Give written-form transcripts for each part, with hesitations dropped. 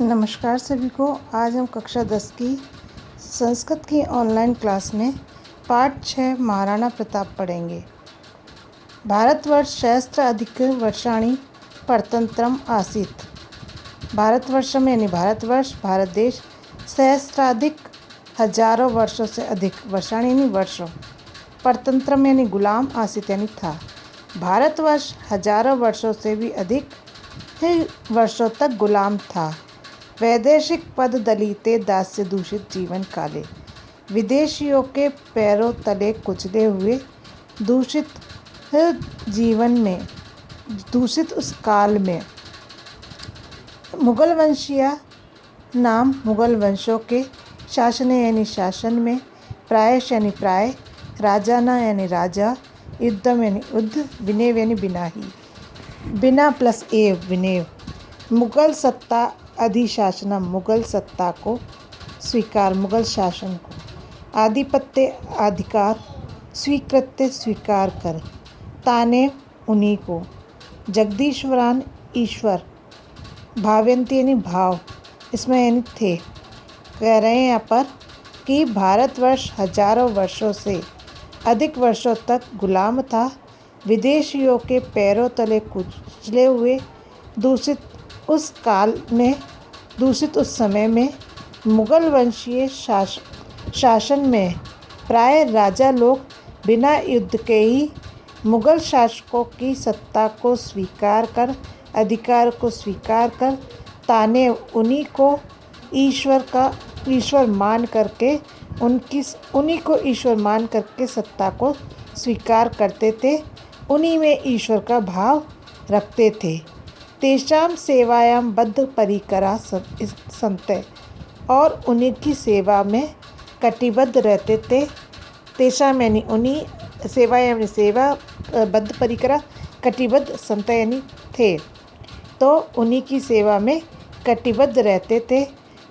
नमस्कार सभी को। आज हम कक्षा 10 की संस्कृत की ऑनलाइन क्लास में पाठ 6 महाराणा प्रताप पढ़ेंगे। भारतवर्ष सहस्त्र अधिक वर्षाणि परतंत्रम आसीत्। भारतवर्षम यानी भारतवर्ष, भारत देश सहस्त्राधिक हजारों वर्षों से अधिक, वर्षाणि यानी वर्षों, परतंत्रम यानी गुलाम, आसित यानी था। भारतवर्ष हजारों वर्षों से भी अधिक वर्षों तक गुलाम था। वैदेशिक पद दलिते दास्य दूषित जीवन काले, विदेशियों के पैरों तले कुचले हुए दूषित जीवन में, दूषित उस काल में मुगल वंशीय नाम मुगल वंशों के शासन यानी शासन में, प्रायश यानी प्राय, राजाना यानी राजा, युद्धम यानी युद्ध, विनेव यानी बिना ही, बिना प्लस एव विनेव, मुगल सत्ता अधिशासनम मुगल सत्ता को स्वीकार, मुगल शासन को, आधिपत्य अधिकार, स्वीकृत्य स्वीकार कर, ताने उन्हीं को, जगदीश्वरान ईश्वर, भाव्यंती यानी भाव, इसमें यानी थे। कह रहे हैं यहाँ पर कि भारतवर्ष हजारों वर्षों से अधिक वर्षों तक गुलाम था। विदेशियों के पैरों तले कुचले हुए दूषित उस काल में, दूषित उस समय में, मुगल वंशीय शासन में प्राय राजा लोग बिना युद्ध के ही मुगल शासकों की सत्ता को स्वीकार कर, अधिकार को स्वीकार कर, ताने उन्हीं को ईश्वर मान करके, उन्हीं को ईश्वर मान करके सत्ता को स्वीकार करते थे, उन्हीं में ईश्वर का भाव रखते थे। तेषाम सेवायाम बद्ध परिकरा संतय, और उन्हीं की सेवा में कटिबद्ध रहते थे। तेषाम यानी उन्हीं, सेवायाम यानी सेवा, बद्ध परिकरा, कटिबद्ध संतय यानी थे, तो उन्हीं की सेवा में कटिबद्ध रहते थे।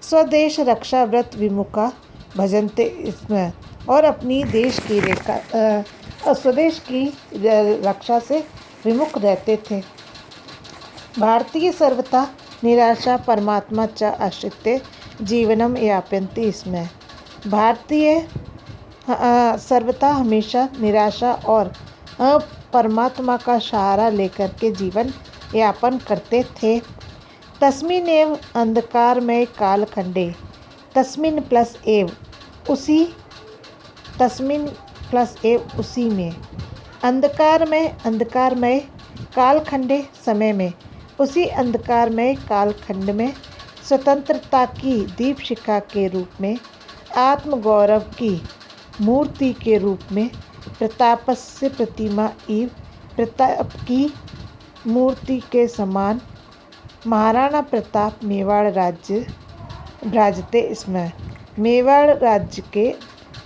स्वदेश रक्षा व्रत विमुखा भजनते इसमें, और अपनी देश की स्वदेश की रक्षा से विमुख रहते थे। भारतीय सर्वथा निराशा परमात्मा च आश्रित्य जीवनम यापयन्ति। इसमें भारतीय सर्वथा हमेशा निराशा और परमात्मा का सहारा लेकर के जीवन यापन करते थे। तस्मिन् एव अंधकारमय कालखंडे, तस्मिन् प्लस एव उसी, तस्मिन् प्लस एव उसी में, अंधकारमय कालखंडे समय में, उसी अंधकारमय कालखंड में स्वतंत्रता की दीपशिखा के रूप में, आत्मगौरव की मूर्ति के रूप में, प्रतापस्य प्रतिमा इव, प्रताप की मूर्ति के समान महाराणा प्रताप मेवाड़ राज्य राजते। इसमें मेवाड़ राज्य के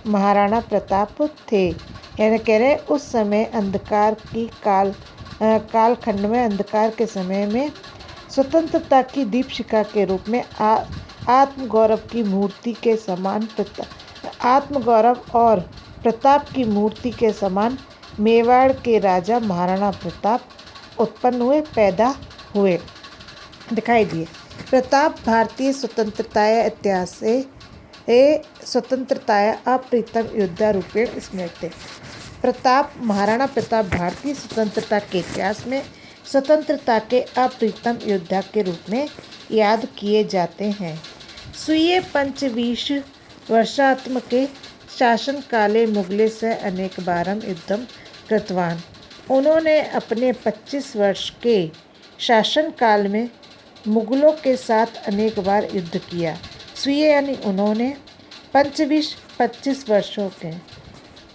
महाराणा प्रताप थे। यानी कह रहे उस समय अंधकार की कालखंड में, अंधकार के समय में स्वतंत्रता की दीपशिखा के रूप में, आत्मगौरव की मूर्ति के समान, आत्मगौरव और प्रताप की मूर्ति के समान मेवाड़ के राजा महाराणा प्रताप उत्पन्न हुए, पैदा हुए, दिखाई दिए। प्रताप भारतीय स्वतंत्रताया इतिहास से स्वतंत्रताया अप्रीतम योद्धा रूपेण स्मृत्य। प्रताप, महाराणा प्रताप भारतीय स्वतंत्रता के इतिहास में स्वतंत्रता के अप्रीतम योद्धा के रूप में याद किए जाते हैं। स्वीय 25 वर्षात्मके शासन काले मुगले से अनेक बारम युद्धम कृतवान। उन्होंने अपने 25 वर्ष के शासन काल में मुगलों के साथ अनेक बार युद्ध किया। स्वीय यानी उन्होंने, 25 वर्षों के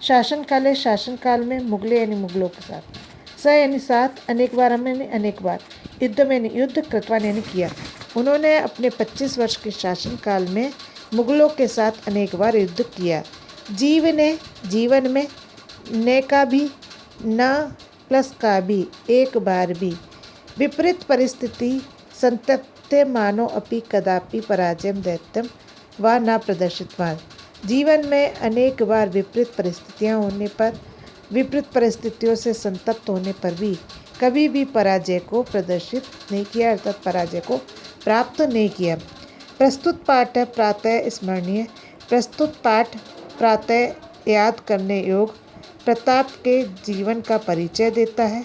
शासन काल में, मुगले यानी मुगलों के साथ, स यानी साथ, अनेक बार यानी अनेक बार, युद्ध में युद्ध, कृतवान यानी किया। उन्होंने अपने 25 वर्ष के शासन काल में मुगलों के साथ अनेक बार युद्ध किया। जीवन में, ने का भी, न प्लस का भी, एक बार भी, विपरीत परिस्थिति संतप्ते मानो अपि कदापि पराजयम दैत्यम व न प्रदर्शितवान। जीवन में अनेक बार विपरीत परिस्थितियां होने पर, विपरीत परिस्थितियों से संतप्त होने पर भी कभी भी पराजय को प्रदर्शित नहीं किया, अर्थात पराजय को प्राप्त नहीं किया। प्रस्तुत पाठ प्रातः स्मरणीय। प्रस्तुत पाठ प्रातः याद करने योग्य प्रताप के जीवन का परिचय देता है।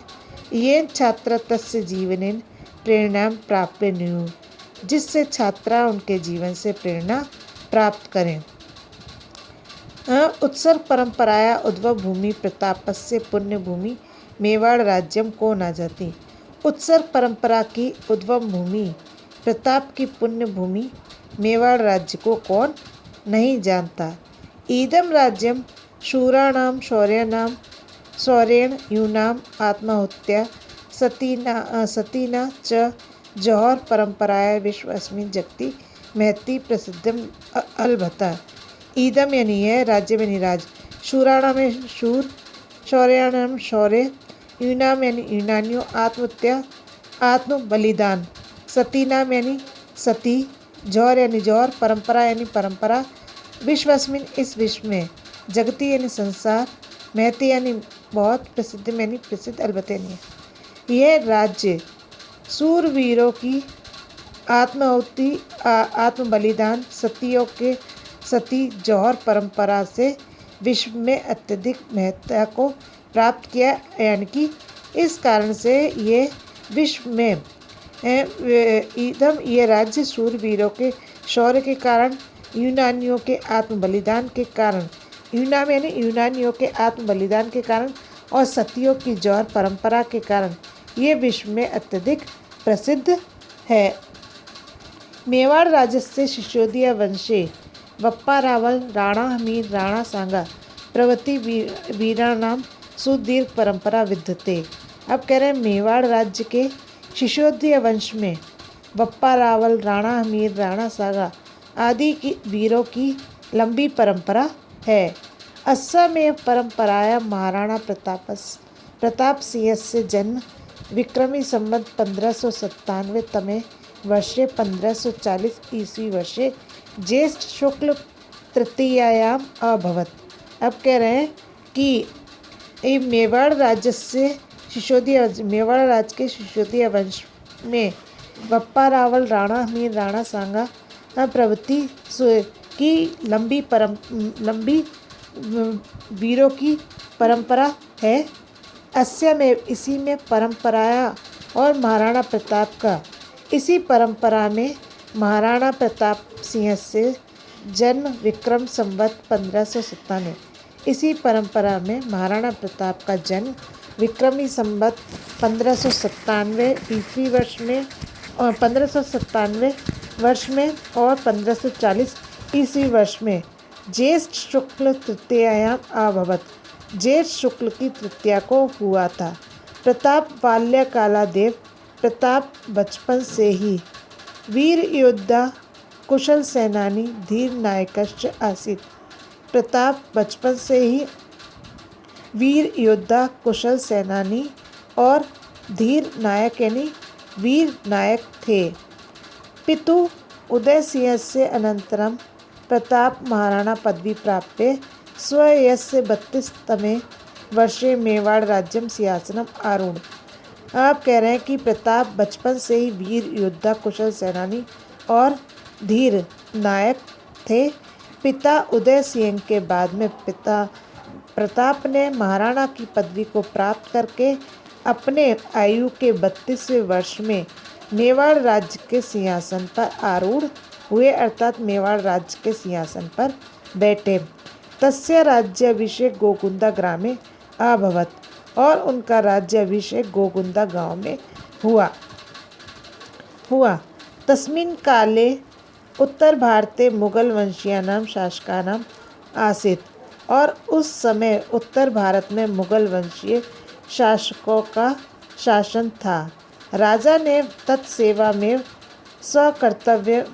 येन छात्र तस्य जीवनेन प्रेरणा प्राप्नुयुः, जिससे छात्रा उनके जीवन से प्रेरणा प्राप्त करें। उत्सर्ग परंपराया उद्भव भूमि प्रतापस्य पुण्य भूमि मेवाड़ राज्यम को न जाती। उत्सर्ग परंपरा की उद्भव भूमि प्रताप की पुण्य भूमि मेवाड़ राज्य को कौन नहीं जानता। ईदम राज्यम शूराणाम शौर्याणाम शौर्येण यूनाम आत्माहुत्या सतीना च जौहर परंपराया विश्वस्मिन् जगति महती प्रसिद्धम अलभता। ईदम यानी यह, राज्य में निराज, शूराणाम में शूर, शौर्याणाम शौर्य, यूनाम यानी यूनानियों, आत्महत्या आत्म बलिदान, सतीनाम यानी सती, जौहर यानी जौहर, परंपरा यानी परंपरा, विश्वस्मिन इस विश्व में, जगति यानी संसार, महती यानी बहुत, प्रसिद्ध यानी प्रसिद्ध, अलबत्त यानी यह राज्य सूरवीरों की आत्माहुति आत्म बलिदान, सतियों के सती, जौहर परंपरा से विश्व में अत्यधिक महत्ता को प्राप्त किया, यानी कि इस कारण से ये विश्व में ईदम ये राज्य शूरवीरों के शौर्य के कारण, यूनानियों के आत्म बलिदान के कारण, यूनाम यानी यूनानियों के आत्म बलिदान के कारण और सतियों की जौहर परंपरा के कारण ये विश्व में अत्यधिक प्रसिद्ध है। मेवाड़ राज्यस्य शिशोदिया वंशे बप्पा रावल राणा हमीर राणा सांगा प्रवृत्ति वीराणाम सुदीर्घ परंपरा विद्यते। अब कह रहे हैं मेवाड़ राज्य के शिशोदिय वंश में बप्पा रावल राणा हमीर राणा सागा आदि की वीरों की लंबी परंपरा है। अस्सामेव परंपराया महाराणा प्रताप सिंहस्य जन्म विक्रमी संवत 1597 तमे वर्षे 1540 ईस्वी वर्षे ज्येष्ठ शुक्ल तृतीयायाम अभवत। अब कह रहे हैं कि मेवाड़ राज्य से मेवाड़ राज्य के शिशोदिय वंश में बप्पा रावल राणा हमीर राणा सांगा प्रवृत्ति की लंबी वीरों की परंपरा है। अस्या में इसी में परंपराया और महाराणा प्रताप का इसी परंपरा में महाराणा प्रताप सिंह से जन्म विक्रम संवत 1597, इसी परंपरा में महाराणा प्रताप का जन्म विक्रमी संवत 1597 ईस्वी वर्ष में और 1597 वर्ष में और 1540 ईस्वी वर्ष में ज्येष्ठ शुक्ल तृतीयायाम अभवत, ज्येष्ठ शुक्ल की तृतीया को हुआ था। प्रताप बाल्यकालादेव प्रताप बचपन से ही वीर योद्धा कुशल सेनानी धीर नायकश्च आसीत्। प्रताप बचपन से ही वीर योद्धा कुशल सेनानी और धीर नायक यानी वीर नायक थे। पितु उदय सिंह से अनंतरम प्रताप महाराणा पदवी प्राप्य स्वयस्य 32 तमे वर्षे मेवाड़ राज्यम सिंहासनम आरूढ़। आप कह रहे हैं कि प्रताप बचपन से ही वीर योद्धा कुशल सेनानी और धीर नायक थे। पिता उदय सिंह के बाद में पिता प्रताप ने महाराणा की पदवी को प्राप्त करके अपने आयु के 32वें वर्ष में मेवाड़ राज्य के सिंहासन पर आरूढ़ हुए, अर्थात मेवाड़ राज्य के सिंहासन पर बैठे। तस्य राज्याभिषेक गोकुंदा ग्रामे अभवत, और उनका राज्याभिषेक गोकुंदा गांव में हुआ। तस्मिन् काले उत्तर भारते मुगल वंशीयानां शासकानां आसीत्, और उस समय उत्तर भारत में मुगल वंशीय शासकों का शासन था। राजा ने तत्सेवा में स्वकर्तव्य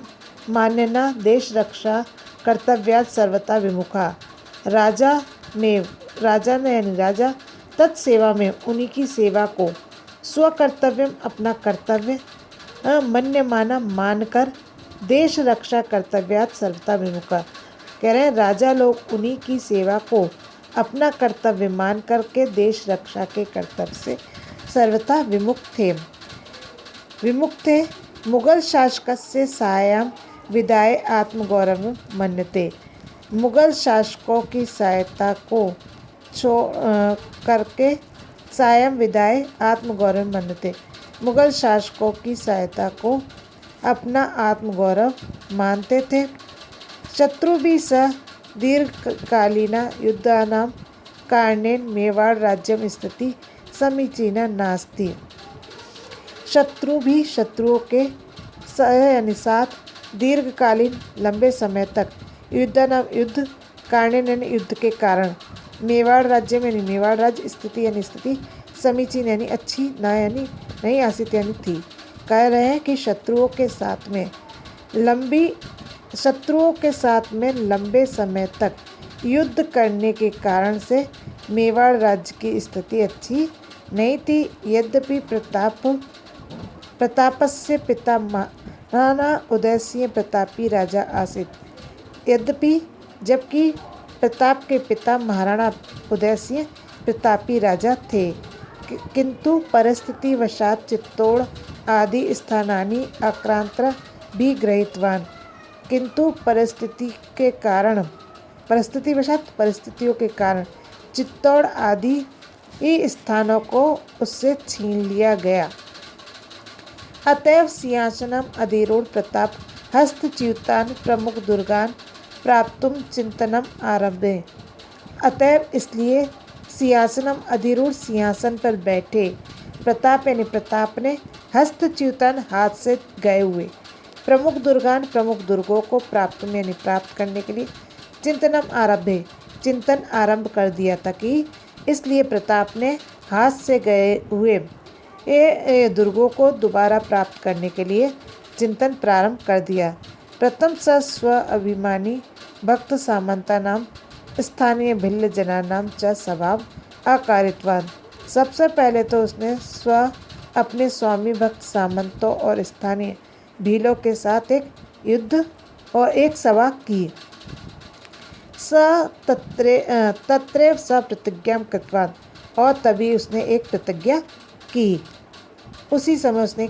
मान्यना देश रक्षा कर्तव्यात् सर्वथा विमुखा। राजा ने यानी राजा तत्सेवा में उन्हीं की सेवा को स्वकर्तव्य अपना कर्तव्य मान्यमाना मानकर देश रक्षा कर्तव्यात् सर्वथा विमुखा। कह रहे हैं राजा लोग उन्हीं की सेवा को अपना कर्तव्य मान करके देश रक्षा के कर्तव्य से सर्वथा विमुख थे। मुगल शासकस्य सहायं विदाय आत्मगौरव मन्यते। मुगल शासकों की सहायता को करके सहायं विदाय आत्मगौरव मन्यते। मुगल शासकों की सहायता को अपना आत्मगौरव मानते थे। शत्रुभिः सह दीर्घकालीना युद्धानां कारणेन मेवाड़ राज्यं स्थिति समीचीना नास्ति। शत्रुओं के यानी साथ दीर्घकालीन लंबे समय तक युद्ध कारणेन यानी युद्ध के कारण मेवाड़ राज्य में मेवाड़ राज्य स्थिति यानी स्थिति समीचीन यानी अच्छी ना यानी नहीं आसित यानी थी। कह रहे हैं कि शत्रुओं के साथ में लंबे समय तक युद्ध करने के कारण से मेवाड़ राज्य की स्थिति अच्छी नहीं थी। यद्यपि प्रतापस्य पिता महाराणा उदयसिंह प्रतापी राजा आसीत्। जबकि प्रताप के पिता महाराणा उदयसिंह प्रतापी राजा थे, किंतु परिस्थितिवशात् चित्तौड़ आदि स्थानानि आक्रांत्र भी गृहीतवान्। किंतु परिस्थितियों के कारण चित्तौड़ आदि स्थानों को उससे छीन लिया गया। अतएव सिंहासनम अधिरूढ़ प्रताप हस्तच्युतान् प्रमुख दुर्गान् प्राप्तुं चिंतनम आरभे। अतएव इसलिए सिंहासनम अधिरूढ़ सिंहासन पर बैठे प्रताप यानी प्रताप ने हस्तच्युतान् हाथ से गए हुए प्रमुख दुर्गों को प्राप्त करने के लिए चिंतन आरंभ कर दिया था। कि इसलिए प्रताप ने हाथ से गए हुए ये दुर्गों को दोबारा प्राप्त करने के लिए चिंतन प्रारंभ कर दिया। प्रथम स्व अभिमानी भक्त सामंतानां स्थानीय भिल्ल जनानां च स्वभाव अकारितवान। सबसे पहले तो उसने अपने स्वामी भक्त सामंतों और स्थानीय भीलों के साथ एक युद्ध और एक सभा की। तत्रैव स प्रतिज्ञां कृतवान्, और तभी उसने एक प्रतिज्ञा की। उसी समय उसने